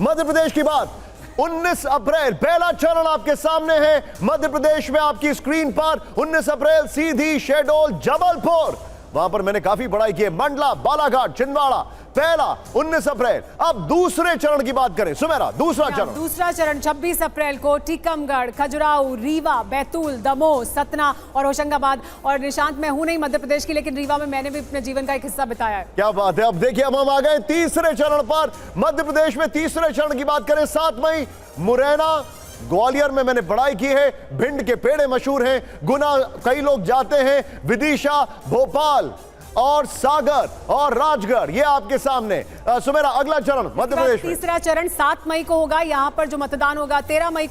मध्य प्रदेश की बात। 19 अप्रैल पहला चरण आपके सामने है मध्य प्रदेश में, आपकी स्क्रीन पर 19 अप्रैल सीधी, शहडोल, जबलपुर, वहां पर मैंने काफी पढ़ाई की है, मंडला, बालाघाट, छिंदवाड़ा, पहला 19 अप्रैल। अब दूसरे चरण की बात करें सुमेरा, दूसरा चरण 26 अप्रैल को टीकमगढ़, खजुराहो, रीवा, बैतूल, दमोह, सतना और होशंगाबाद। और निशांत, मैं हूं नहीं मध्य प्रदेश की, लेकिन रीवा में मैंने भी अपने जीवन का एक हिस्सा बिताया है। क्या बात है। अब देखिए, अब हम आ गए तीसरे चरण पर। मध्य प्रदेश में तीसरे चरण की बात करें, 7 मई मुरैना, ग्वालियर में मैंने पढ़ाई की है, भिंड के पेड़े मशहूर हैं, गुना कई लोग जाते हैं, विदिशा, भोपाल और सागर और राजगढ़, ये आपके सामने। सुमेरा, अगला चरण मध्य प्रदेश में तीसरा चरण 7 मई को होगा। यहां पर जो मतदान होगा 13 मई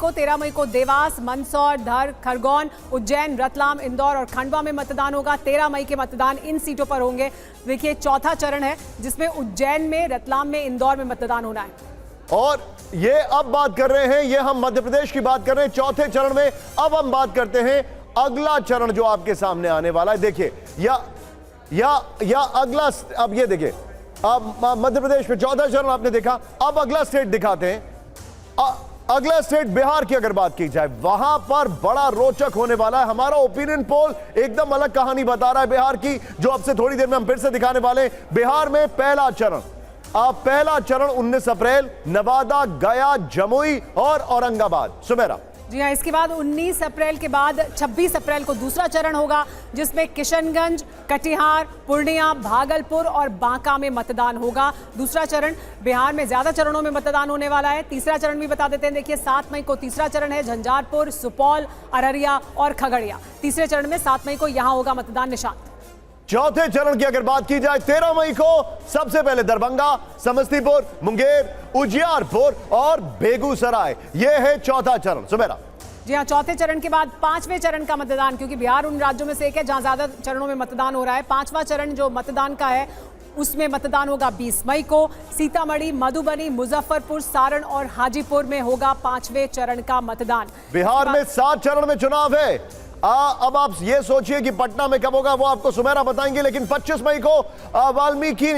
को देवास, मंदसौर, धर, खरगोन, उज्जैन, रतलाम, इंदौर और खंडवा में मतदान होगा। 13 मई के मतदान इन सीटों पर होंगे। देखिए, चौथा चरण है जिसमें उज्जैन में, रतलाम में, इंदौर में मतदान होना है। और ये अब बात कर रहे हैं, ये हम मध्य प्रदेश की बात कर रहे हैं चौथे चरण में। अब हम बात करते हैं अगला चरण जो आपके सामने आने वाला है। देखिए, या अगला, अब ये देखिए, अब मध्य प्रदेश में चौथा चरण आपने देखा। अब अगला स्टेट दिखाते हैं। अगला स्टेट बिहार की अगर बात की जाए, वहां पर बड़ा रोचक होने वाला है। हमारा ओपिनियन पोल एकदम अलग कहानी बता रहा है बिहार की, जो अब से थोड़ी देर में हम फिर से दिखाने वाले हैं। बिहार में पहला चरण 19 अप्रैल, नवादा, गया, जमुई और औरंगाबाद। सुमेरा जी हाँ, इसके बाद 19 अप्रैल के बाद 26 अप्रैल को दूसरा चरण होगा, जिसमें किशनगंज, कटिहार, पूर्णिया, भागलपुर और बांका में मतदान होगा। दूसरा चरण बिहार में ज्यादा चरणों में मतदान होने वाला है। तीसरा चरण भी बता देते हैं। देखिए, 7 मई को तीसरा चरण है, झंझारपुर, सुपौल, अररिया और खगड़िया। तीसरे चरण में 7 मई को यहां होगा मतदान। निशांत, चौथे चरण की अगर बात की जाए, 13 मई को सबसे पहले दरभंगा, समस्तीपुर, मुंगेर, उजियारपुर और बेगूसराय, यह है चौथा चरण। सुमेरा जी हाँ, चौथे चरण के बाद 5वें चरण का मतदान, क्योंकि बिहार उन राज्यों में से एक है जहां ज्यादा चरणों में मतदान हो रहा है। 5वां चरण जो मतदान का है, उसमें मतदान होगा 20 मई को। सीतामढ़ी, मधुबनी, मुजफ्फरपुर, सारण और हाजीपुर में होगा 5वें चरण का मतदान। बिहार में 7 चरण में चुनाव है। अब आप ये सोचिए कि पटना में कब होगा, वो आपको सुमेरा बताएंगे। लेकिन 25 मई को वाल्मीकि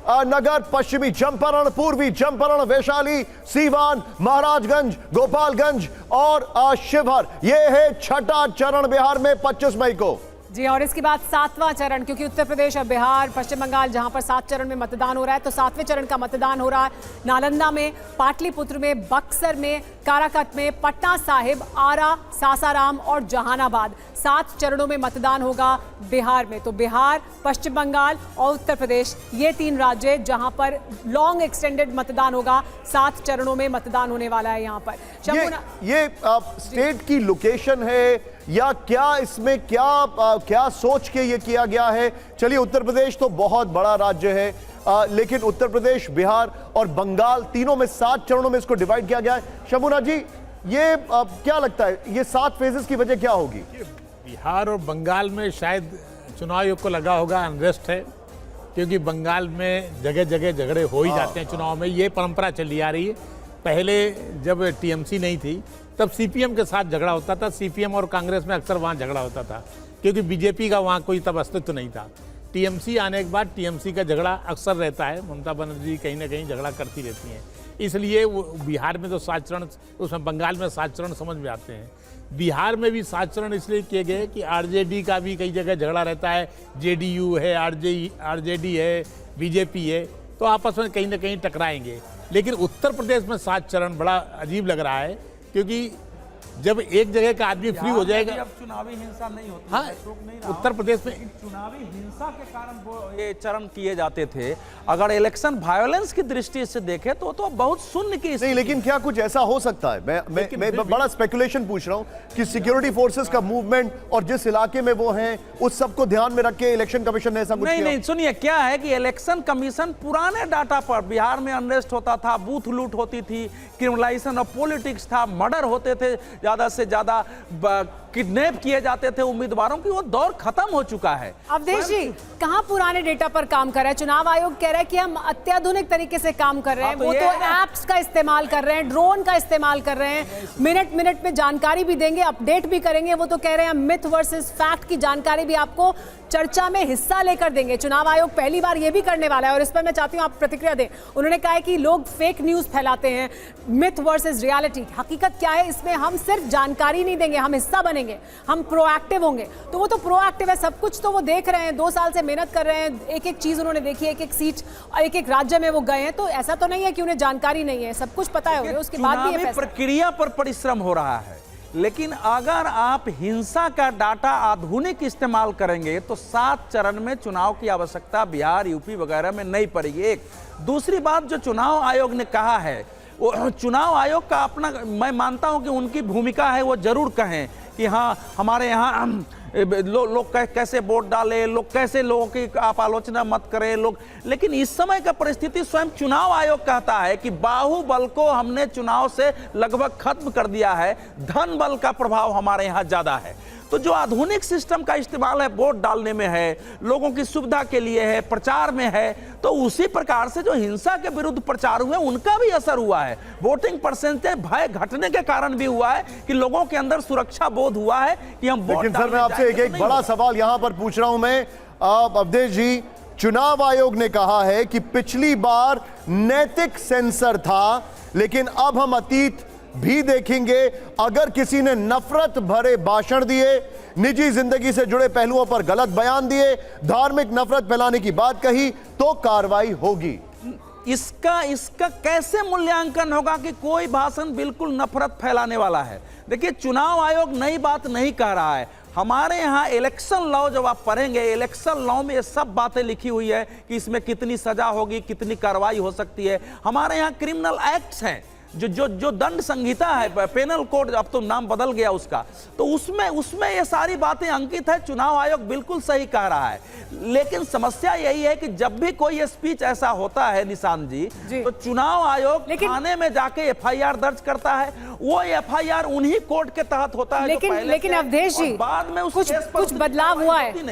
नगर, पश्चिमी चंपारण, पूर्वी चंपारण, वैशाली, सीवान, महाराजगंज, गोपालगंज और शिवहर, यह है छठा चरण बिहार में 25 मई को। जी, और इसके बाद 7वां चरण, क्योंकि उत्तर प्रदेश और बिहार, पश्चिम बंगाल जहां पर 7 चरण में मतदान हो रहा है, तो 7वें चरण का मतदान हो रहा है नालंदा में, पाटलिपुत्र में, बक्सर में, काराकट में, पटना साहिब, आरा, सासाराम और जहानाबाद। 7 चरणों में मतदान होगा बिहार में। तो बिहार, पश्चिम बंगाल और उत्तर प्रदेश, ये 3 राज्य जहां पर लॉन्ग एक्सटेंडेड मतदान होगा। 7 चरणों में मतदान होने वाला है यहाँ पर। ये स्टेट की लोकेशन है या क्या, इसमें क्या सोच के ये किया गया है? चलिए, उत्तर प्रदेश तो बहुत बड़ा राज्य है, लेकिन उत्तर प्रदेश, बिहार और बंगाल, तीनों में 7 चरणों में इसको डिवाइड किया गया है। शमुना जी, ये क्या लगता है, ये 7 फेजेस की वजह क्या होगी? बिहार और बंगाल में शायद चुनाव आयोग को लगा होगा अनरेस्ट है, क्योंकि बंगाल में जगह जगह झगड़े हो ही जाते हैं चुनाव में। ये परंपरा चली आ रही है। पहले जब टीएमसी नहीं थी तब सीपीएम के साथ झगड़ा होता था। सीपीएम और कांग्रेस में अक्सर वहाँ झगड़ा होता था, क्योंकि बीजेपी का वहाँ कोई तब अस्तित्व नहीं था। टीएमसी आने के बाद टीएमसी का झगड़ा अक्सर रहता है। ममता बनर्जी कहीं ना कहीं झगड़ा करती रहती हैं, इसलिए वो बिहार में तो 7 चरण, उसमें बंगाल में 7 चरण समझ में आते हैं। बिहार में भी 7 चरण इसलिए किए गए कि आरजेडी का भी कई जगह झगड़ा रहता है। जेडीयू है, आरजेडी है, बीजेपी है, तो आपस में कहीं ना कहीं टकराएंगे। लेकिन उत्तर प्रदेश में 7 चरण बड़ा अजीब लग रहा है, क्योंकि जब एक जगह का आदमी फ्री हो जाएगा, अब चुनावी हिंसा नहीं होती। हाँ, उत्तर प्रदेश में चुनावी हिंसा के कारण वो ये चरण किए जाते थे। अगर इलेक्शन वायलेंस की दृष्टि से देखें तो बहुत शून्य की नहीं, लेकिन क्या कुछ ऐसा हो सकता है? मैं बड़ा स्पेकुलेशन पूछ रहा हूं कि सिक्योरिटी फोर्सेस का मूवमेंट और जिस इलाके में वो हैं, उस सबको ध्यान में रख के इलेक्शन कमीशन ने ऐसा कुछ किया? नहीं, सुनिए, क्या है कि इलेक्शन कमीशन पुराने डाटा पर, बिहार में अनरेस्ट होता था, बूथ लूट होती थी, क्रिमिनलाइजेशन ऑफ पॉलिटिक्स था, मर्डर होते थे ज्यादा से ज्यादा, किडनैप किए जाते थे उम्मीदवारों की, वो दौर खत्म हो चुका है। अवधेश जी, कहां पुराने डेटा पर काम कर रहा है? चुनाव आयोग कह रहा है कि हम अत्याधुनिक तरीके से काम कर रहे हैं। वो तो एप्स का इस्तेमाल कर रहे हैं, ड्रोन का इस्तेमाल कर रहे हैं, मिनट मिनट में जानकारी भी देंगे, अपडेट भी करेंगे। वो तो कह रहे हैं मिथ वर्सेस फैक्ट की जानकारी भी आपको चर्चा में हिस्सा लेकर देंगे। चुनाव आयोग पहली बार ये भी करने वाला है और इस पर मैं चाहती हूं आप प्रतिक्रिया दें। उन्होंने कहा है कि लोग फेक न्यूज फैलाते हैं, मिथ वर्सेस रियलिटी, हकीकत क्या है इसमें हम सिर्फ जानकारी नहीं देंगे, हम हिस्सा बनेंगे, हम प्रोएक्टिव होंगे। तो वो तो प्रोएक्टिव है, सब कुछ तो वो देख रहे हैं, 2 साल से मेहनत कर रहे हैं, एक एक चीज उन्होंने देखी है, एक एक सीट और एक एक राज्य में वो गए हैं। तो ऐसा तो नहीं है कि उन्हें जानकारी नहीं है, सब कुछ पता है, उसके बाद भी ये फैसला। प्रक्रिया पर परिश्रम हो रहा है, लेकिन अगर आप हिंसा का डाटा आधुनिक इस्तेमाल करेंगे तो 7 चरण में चुनाव की आवश्यकता बिहार, यूपी वगैरह में नहीं पड़ेगी। एक दूसरी बात जो चुनाव आयोग ने कहा है, वो चुनाव आयोग का अपना, मैं मानता हूं कि उनकी भूमिका है, वो जरूर कहें कि हाँ हमारे यहाँ लोग कैसे वोट डाले, लोग कैसे, लोगों की आप आलोचना मत करें लोग। लेकिन इस समय का परिस्थिति स्वयं चुनाव आयोग कहता है कि बाहुबल को हमने चुनाव से लगभग खत्म कर दिया है, धन बल का प्रभाव हमारे यहाँ ज्यादा है। तो जो आधुनिक सिस्टम का इस्तेमाल है, वोट डालने में है, लोगों की सुविधा के लिए है, प्रचार में है, तो उसी प्रकार से जो हिंसा के विरुद्ध प्रचार हुए उनका भी असर हुआ है। वोटिंग परसेंटेज भय घटने के कारण भी हुआ है कि लोगों के अंदर सुरक्षा बोध हुआ है कि हम वोट। लेकिन सर मैं आपसे एक बड़ा सवाल यहां पर पूछ रहा हूं मैं, अवधेश जी, चुनाव आयोग ने कहा है कि पिछली बार नैतिक सेंसर था, लेकिन अब हम अतीत भी देखेंगे। अगर किसी ने नफरत भरे भाषण दिए, निजी जिंदगी से जुड़े पहलुओं पर गलत बयान दिए, धार्मिक नफरत फैलाने की बात कही, तो कार्रवाई होगी। इसका कैसे मूल्यांकन होगा कि कोई भाषण बिल्कुल नफरत फैलाने वाला है? देखिए, चुनाव आयोग नई बात नहीं कह रहा है। हमारे यहाँ इलेक्शन लॉ जब आप पढ़ेंगे, इलेक्शन लॉ में ये सब बातें लिखी हुई है कि इसमें कितनी सजा होगी, कितनी कार्रवाई हो सकती है। हमारे यहाँ क्रिमिनल एक्ट्स हैं, जो दंड संहिता है, पेनल कोड, अब तो नाम बदल गया उसका, तो उसमें ये सारी बातें अंकित है। चुनाव आयोग बिल्कुल सही कह रहा है, लेकिन समस्या यही है कि जब भी कोई स्पीच ऐसा होता है निशांत जी, तो चुनाव आयोग थाने में जाके FIR दर्ज करता है। वो FIR उन्हीं कोड के तहत होता है। लेकिन अवधेश जी, बाद में कुछ बदलाव हुआ है।